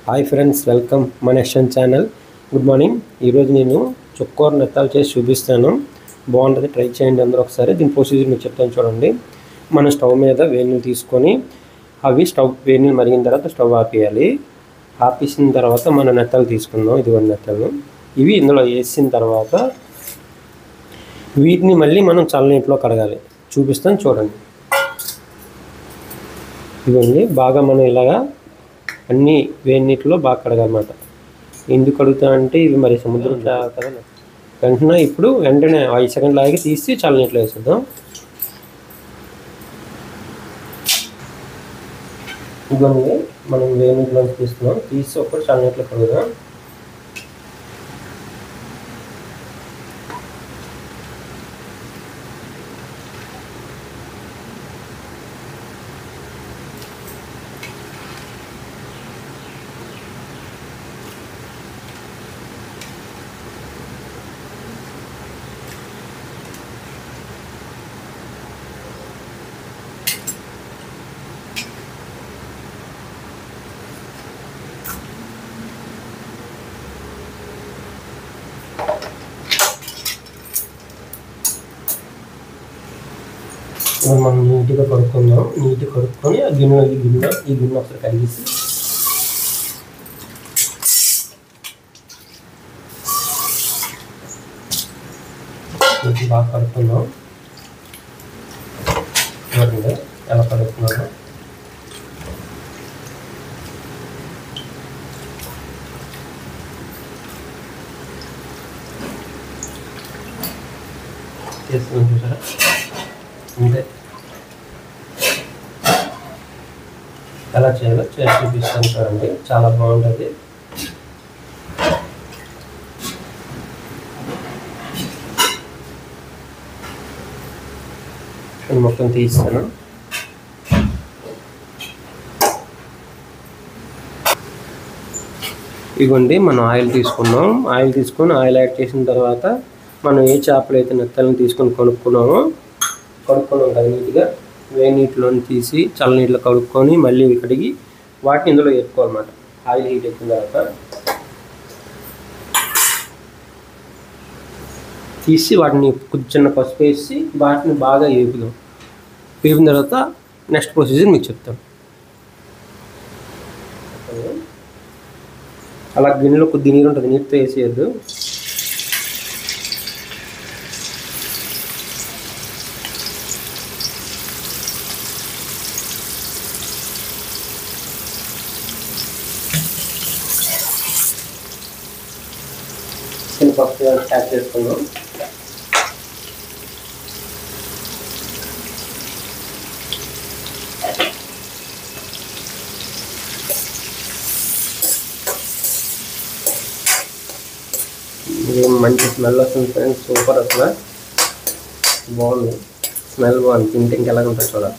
Hi friends, welcome మన నెక్షన్ channel. Good morning. ఈరోజు నేను చుక్కకూర నెత్తాలు చేసి చూపిస్తాను. బాగుంటుంది, ట్రై చేయండి అందరూ ఒకసారి. దీని ప్రొసీజర్ మీకు చెప్తాను చూడండి. మనం స్టవ్ మీద వేడి నీళ్ళు తీసుకొని అవి వేడి నీళ్ళు మరిగిన తర్వాత స్టవ్ ఆపేయాలి. ఆపేసిన తర్వాత మన నెత్తలు తీసుకుందాం. ఇదిగోండి నెత్తలు. ఇవి ఇందులో వేసిన తర్వాత వీటిని మళ్ళీ మనం చల్లనీటిలో కడగాలి. చూపిస్తాను చూడండి. ఇవన్నీ బాగా మనం ఇలాగా అన్నీ వేడి నీటిలో బాగా కడగాలన్నమాట. ఎందుకు కడుగుతా అంటే ఇవి మరి సముద్రం కదా. వెంటనే 5 సెకండ్లు ఆగి తీసి చల్లనీటిలో వేసేద్దాం. ఇవన్నీ మనం వేడి నీటిలో తీస్తున్నాం. తీసి ఒకటి చల్లనీటిలో కడుగుదాం. మనం నీట్గా కడుక్కుందాం. నీట్గా కడుక్కొని ఈ గిన్నె ఒకసారి కడిగేసి బాగా కడుక్కుందాం. చూడండి ఎలా కడుక్కున్నాను. చేస్తున్నాం చూసారా, అంతే. ఎలా చేయాలో చేసి చూపిస్తాను చూడండి. చాలా బాగుంటుంది. మొత్తం తీస్తాను. ఇదిగోండి, మనం ఆయిల్ తీసుకున్నాం. ఆయిల్ తీసుకొని ఆయిల్ యాడ్ చేసిన తర్వాత మనం ఏ చేపలు అయితే నెత్తలను తీసుకొని కడుక్కున్నాం కదా నీట్గా వేడి నీటిలో తీసి చల్లనీటిలో కడుక్కొని మళ్ళీ కడిగి వాటిని ఇందులో వేసుకోవాలన్నమాట. ఆయిల్ హీట్ ఎక్కిన తర్వాత తీసి వాటిని చిన్న పసుపు వేసి వాటిని బాగా వేపుదాం. వేపిన తర్వాత నెక్స్ట్ ప్రొసీజర్ మీకు చెప్తాం. అలా గిన్నెలో కొద్ది నీరు ఉంటుంది, నీటితో వేసేయద్దు. పప్పు యాడ్ చేసుకుందాం. మంచి స్మెల్ వస్తుంది ఫ్రెండ్స్. సూపర్, అసలు బాగుంది. స్మెల్ బాగుంది. తింటే ఇంకెలా ఉంటుంది చూడాలి.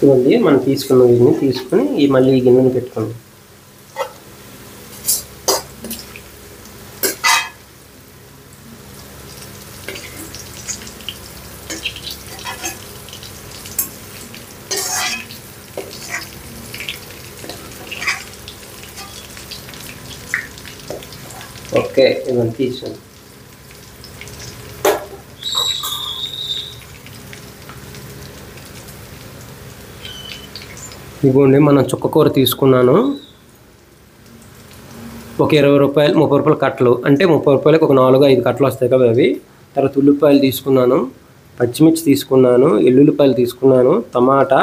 ఇవ్వండి, మనం తీసుకున్న గిన్నె తీసుకుని మళ్ళీ ఈ గిన్నెని పెట్టుకోండి. ఓకే, ఇవన్నీ తీసుకోండి. ఇదిగోండి, మనం చుక్కకూర తీసుకున్నాను. ఒక 20 రూపాయలు 30 రూపాయల కట్టలు, అంటే 30 రూపాయలకి ఒక 4-5 కట్టలు వస్తాయి కదా అవి. తర్వాత ఉల్లిపాయలు తీసుకున్నాను, పచ్చిమిర్చి తీసుకున్నాను, ఎల్లుల్లిపాయలు తీసుకున్నాను, టమాటా.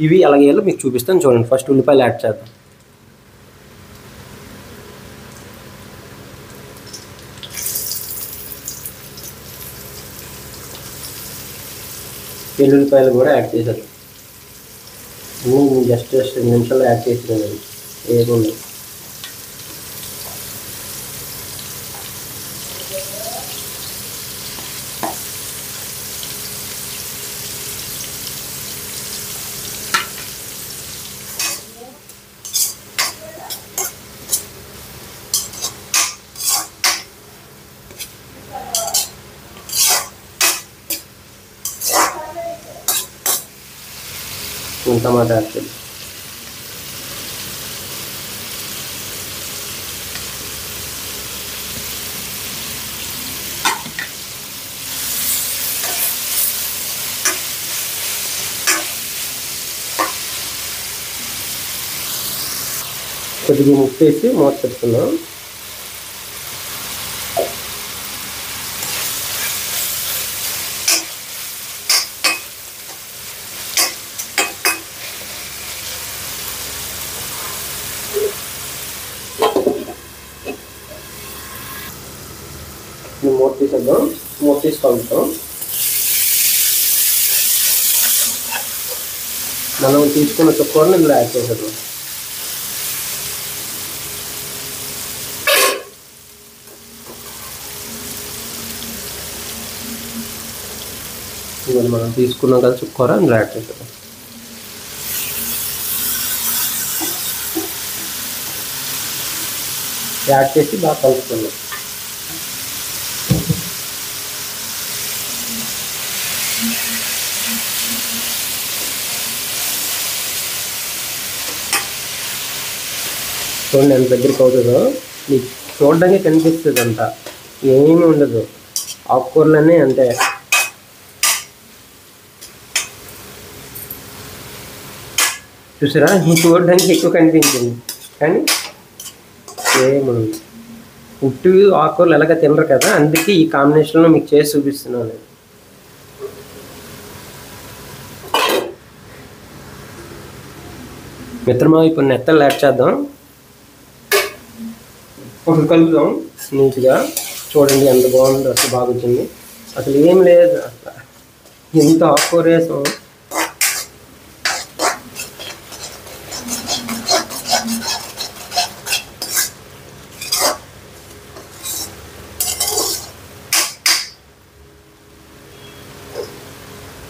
ఇవి అలాగే మీకు చూపిస్తాను చూడండి. ఫస్ట్ ఉల్లిపాయలు యాడ్ చేద్దాం. ఎల్లుల్లిపాయలు కూడా యాడ్ చేశాను. జస్ట్ 2 నిమిషాల్లో యాడ్ చేసినాను. ఏముంది, టమాటా యాడ్ చేద్దాం. కొద్దిగా ఉప్పు వేసి మూత పెట్టుకుందాం. మూత తీసేద్దాం. మూత తీసి కలుపుతాం. మనం తీసుకున్న చుక్కని ఇందులో యాడ్ చేసేద్దాం. ఇవన్నీ మనం తీసుకున్నాం కదా చుక్కూర ఇందులో యాడ్ చేసేద్దాం. యాడ్ చేసి బాగా కలుపుకుందాం. చూడండి ఎంత దగ్గరికి అవుతుందో. మీకు చూడడానికి కనిపిస్తుంది అంతా, ఏమీ ఉండదు. ఆకుకూరలన్నీ అంతే. చూసారా, చూడడానికి ఎక్కువ కనిపించింది కానీ ఏముంది. ఉట్టు ఆకుకూరలు ఎలాగ తినరు కదా, అందుకే ఈ కాంబినేషన్లో మీకు చేసి చూపిస్తున్నాను. మిత్రమా, ఇప్పుడు నెత్తలు యాడ్ చేద్దాం. ఒక కలుపుదాం నీట్గా. చూడండి ఎంత బాగుందో, అసలు బాగా వచ్చింది. అసలు ఏం లేదు, అసలు ఎంత ఆకుకూర వేసాం.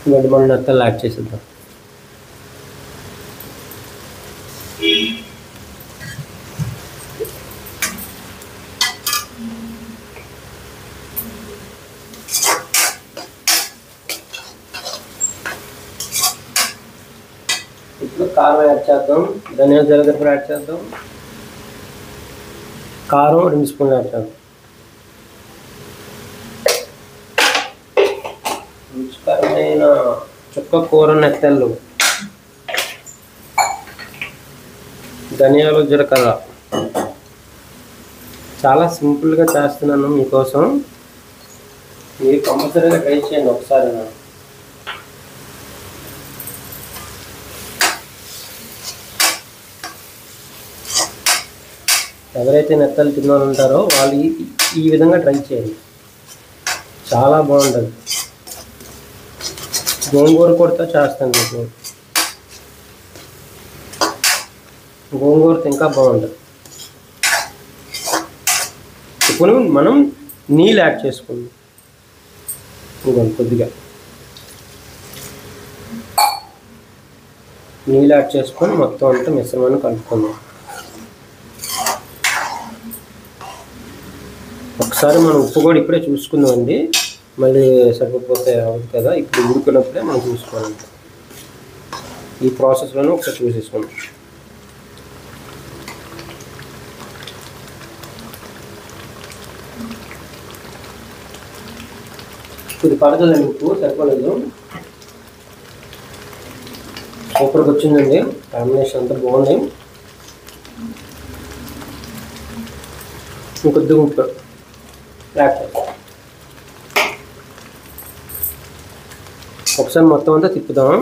ఇవన్నీ మనం నెత్తలు యాడ్ చేసేద్దాం. ఇప్పుడు కారం యాడ్ చేద్దాం. ధనియాల జీలకర్ర యాడ్ చేద్దాం. కారం 2 స్పూన్లు యాడ్ చేద్దాం. రుచికరమైన చుక్క కూర నెత్తళ్ళు, ధనియాలు జీలకర్ర. చాలా సింపుల్గా చేస్తున్నాను మీకోసం. మీరు కంపల్సరీగా ట్రై చేయండి ఒకసారి. ఎవరైతే నెత్తలు తినాలంటారో వాళ్ళు ఈ విధంగా ట్రై చేయండి, చాలా బాగుంటుంది. గోంగూర కూరతో చేస్తాను మీకు. గోంగూరతో ఇంకా బాగుంటుంది. ఇప్పుడు మనం నీళ్ళు యాడ్ చేసుకుందాం. ఇంకొంచెం కొద్దిగా నీళ్ళు యాడ్ చేసుకొని మొత్తం అంతా మిశ్రమాన్ని కలుపుకుందాం. ఒకసారి మనం ఉప్పు కూడా ఇప్పుడే చూసుకుందామండి, మళ్ళీ సరిపోతే అవ్వదు కదా. ఇప్పుడు ఉడుకున్నప్పుడే మనం చూసుకోవాలి. ఈ ప్రాసెస్లోనే ఒకసారి చూసేసుకుందాం. ఇది పడగలండి, ఉప్పు సరిపోలేదు. సూపర్గా వచ్చిందండి, కాంబినేషన్ అంతా బాగుంది. ఇంకొద్దిగా ఉప్పు యాడ్ చేద్దాం. ఒకసారి మొత్తం అంతా తిప్పుదాం.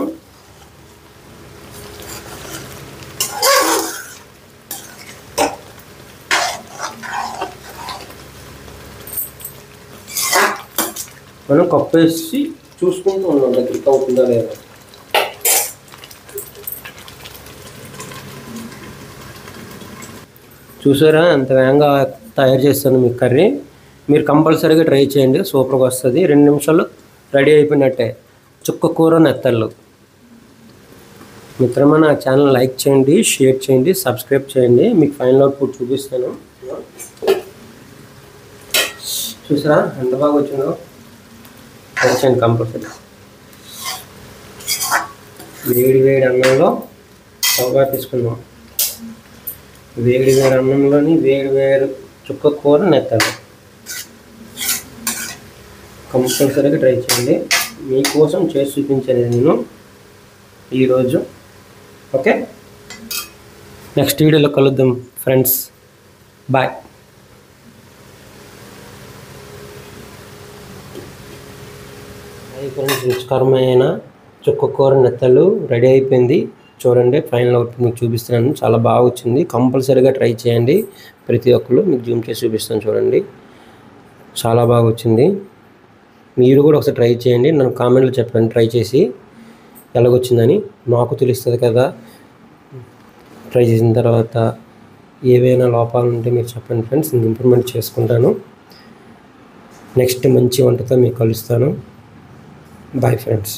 మనం కప్పు వేసి చూసుకుంటూ ఉన్నాం దగ్గరికి అవుతుందా లేదా. చూసారా ఎంత వేగంగా తయారు చేస్తాను మీకు కర్రీ. మీరు కంపల్సరీగా ట్రై చేయండి, సూపర్గా వస్తుంది. 2 నిమిషాలు రెడీ అయిపోయినట్టే చుక్క కూర నెత్తళ్ళు. మిత్రమా, నా ఛానల్ లైక్ చేయండి, షేర్ చేయండి, సబ్స్క్రైబ్ చేయండి. మీకు ఫైనల్ అవుట్పుట్ చూపిస్తాను. చూసారా ఎంత బాగా వచ్చిందో. ట్రై చేయండి కంపల్సరీ. వేడి వేడి అన్నంలో స్టవ్గా తీసుకుందాం. వేడి వేడి అన్నంలోని వేడి వేడి చుక్క కూర నెత్తలు కంపల్సరీగా ట్రై చేయండి. మీకోసం చేసి చూపించాను నేను ఈరోజు. ఓకే, నెక్స్ట్ వీడియోలో కలుద్దాం ఫ్రెండ్స్. బాయ్. ఫ్రెండ్స్, రుచికరమైన చుక్కకూర నెత్తలు రెడీ అయిపోయింది. చూడండి, ఫైనల్ అవుట్ మీకు చూపిస్తున్నాను. చాలా బాగా వచ్చింది. కంపల్సరీగా ట్రై చేయండి ప్రతి ఒక్కరు. మీకు జూమ్ చేసి చూపిస్తాను చూడండి. చాలా బాగా వచ్చింది. మీరు కూడా ఒకసారి ట్రై చేయండి. నన్ను కామెంట్లో చెప్పండి ట్రై చేసి ఎలాగొచ్చిందని. నాకు తెలుస్తుంది కదా ట్రై చేసిన తర్వాత. ఏవైనా లోపాలు ఉంటే మీరు చెప్పండి ఫ్రెండ్స్, నేను ఇంప్రూవ్మెంట్ చేసుకుంటాను. నెక్స్ట్ మంచి వంటతో మీకు కలుస్తాను. Bye friends.